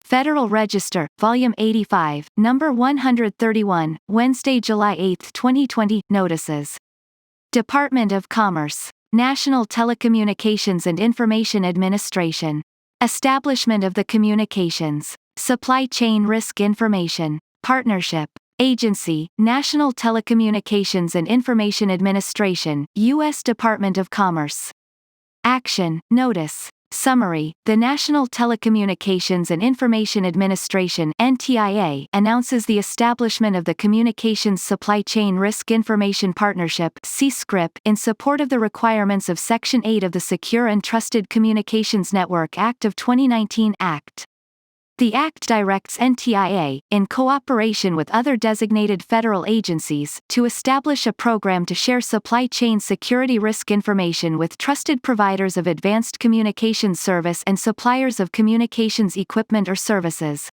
Federal Register, Volume 85, Number 131, Wednesday, July 8, 2020, Notices. Department of Commerce. National Telecommunications and Information Administration. Establishment of the Communications. Supply Chain Risk Information. Partnership. Agency, National Telecommunications and Information Administration, U.S. Department of Commerce. Action, Notice. Summary. The National Telecommunications and Information Administration (NTIA) announces the establishment of the Communications Supply Chain Risk Information Partnership (CSCRIP) in support of the requirements of Section 8 of the Secure and Trusted Communications Network Act of 2019 Act. The Act directs NTIA, in cooperation with other designated federal agencies, to establish a program to share supply chain security risk information with trusted providers of advanced communications service and suppliers of communications equipment or services.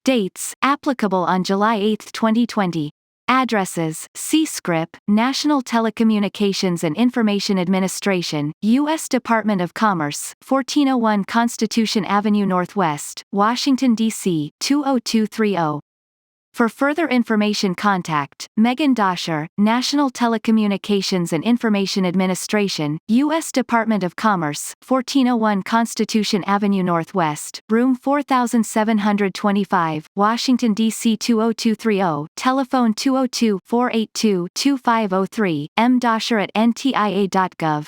Dates, applicable on July 8, 2020. Addresses, CSCRIP, National Telecommunications and Information Administration, U.S. Department of Commerce, 1401 Constitution Avenue Northwest, Washington, D.C., 20230. For further information contact, Megan Dosher, National Telecommunications and Information Administration, U.S. Department of Commerce, 1401 Constitution Avenue Northwest, Room 4725, Washington, D.C. 20230, telephone 202-482-2503, mdosher@ntia.gov.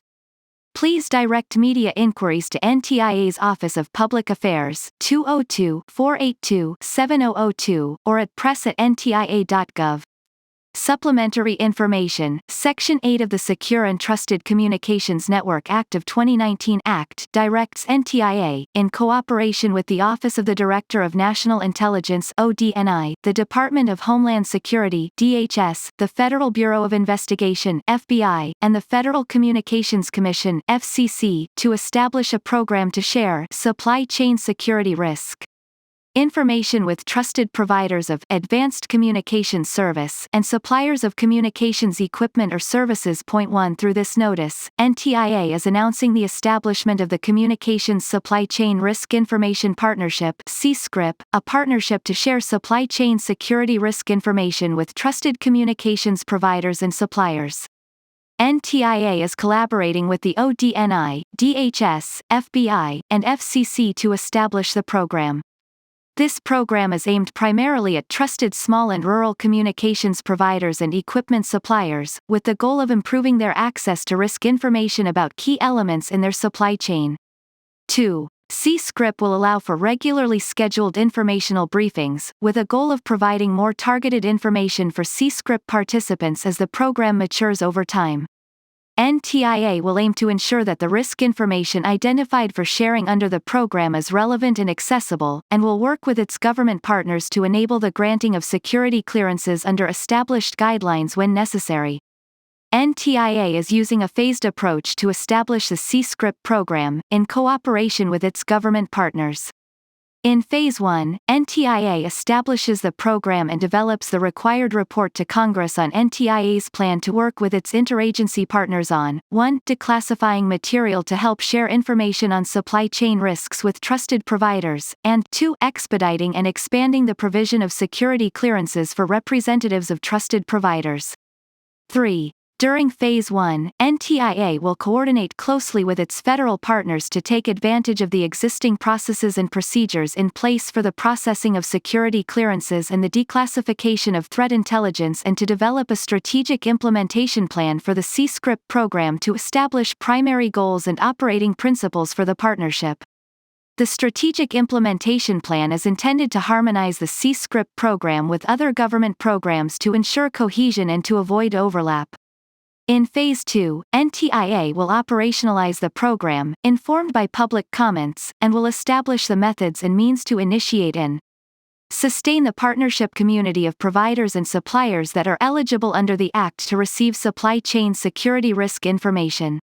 Please direct media inquiries to NTIA's Office of Public Affairs, 202-482-7002, or at press@ntia.gov. Supplementary information. Section 8 of the Secure and Trusted Communications Network Act of 2019 Act directs NTIA, in cooperation with the Office of the Director of National Intelligence (ODNI), the Department of Homeland Security (DHS), the Federal Bureau of Investigation (FBI), and the Federal Communications Commission (FCC), to establish a program to share supply chain security risk information with trusted providers of advanced communications service and suppliers of communications equipment or services. Point 1 through this notice, NTIA is announcing the establishment of the Communications Supply Chain Risk Information Partnership (CSCRIP), a partnership to share supply chain security risk information with trusted communications providers and suppliers. NTIA is collaborating with the ODNI, DHS, FBI, and FCC to establish the program. This program is aimed primarily at trusted small and rural communications providers and equipment suppliers, with the goal of improving their access to risk information about key elements in their supply chain. 2. CSCRIP will allow for regularly scheduled informational briefings, with a goal of providing more targeted information for CSCRIP participants as the program matures over time. NTIA will aim to ensure that the risk information identified for sharing under the program is relevant and accessible, and will work with its government partners to enable the granting of security clearances under established guidelines when necessary. NTIA is using a phased approach to establish the CSCRIP program, in cooperation with its government partners. In Phase 1, NTIA establishes the program and develops the required report to Congress on NTIA's plan to work with its interagency partners on 1. Declassifying material to help share information on supply chain risks with trusted providers, and 2. Expediting and expanding the provision of security clearances for representatives of trusted providers. 3. During Phase 1, NTIA will coordinate closely with its federal partners to take advantage of the existing processes and procedures in place for the processing of security clearances and the declassification of threat intelligence, and to develop a strategic implementation plan for the CSCRIP program to establish primary goals and operating principles for the partnership. The strategic implementation plan is intended to harmonize the CSCRIP program with other government programs to ensure cohesion and to avoid overlap. In Phase 2, NTIA will operationalize the program, informed by public comments, and will establish the methods and means to initiate and sustain the partnership community of providers and suppliers that are eligible under the Act to receive supply chain security risk information.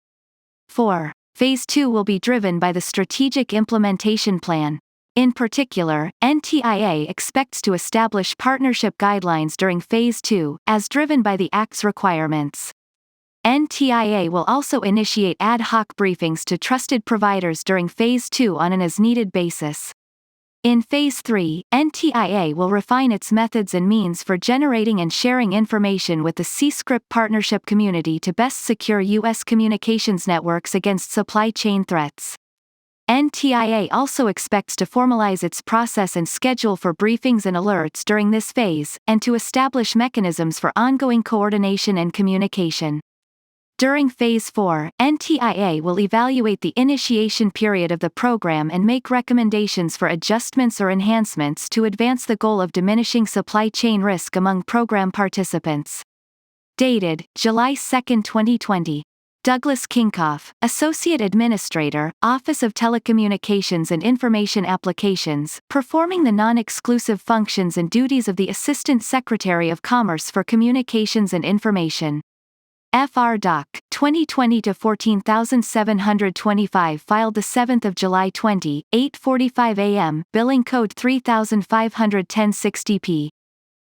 4. Phase 2 will be driven by the Strategic Implementation Plan. In particular, NTIA expects to establish partnership guidelines during Phase 2, as driven by the Act's requirements. NTIA will also initiate ad hoc briefings to trusted providers during Phase 2 on an as-needed basis. In Phase 3, NTIA will refine its methods and means for generating and sharing information with the C-script partnership community to best secure U.S. communications networks against supply chain threats. NTIA also expects to formalize its process and schedule for briefings and alerts during this phase, and to establish mechanisms for ongoing coordination and communication. During Phase 4, NTIA will evaluate the initiation period of the program and make recommendations for adjustments or enhancements to advance the goal of diminishing supply chain risk among program participants. Dated, July 2, 2020. Douglas Kinkoff, Associate Administrator, Office of Telecommunications and Information Applications, performing the non-exclusive functions and duties of the Assistant Secretary of Commerce for Communications and Information. FR Doc 2020-14725 filed 7 July 20, 8:45 a.m. Billing code 351060p.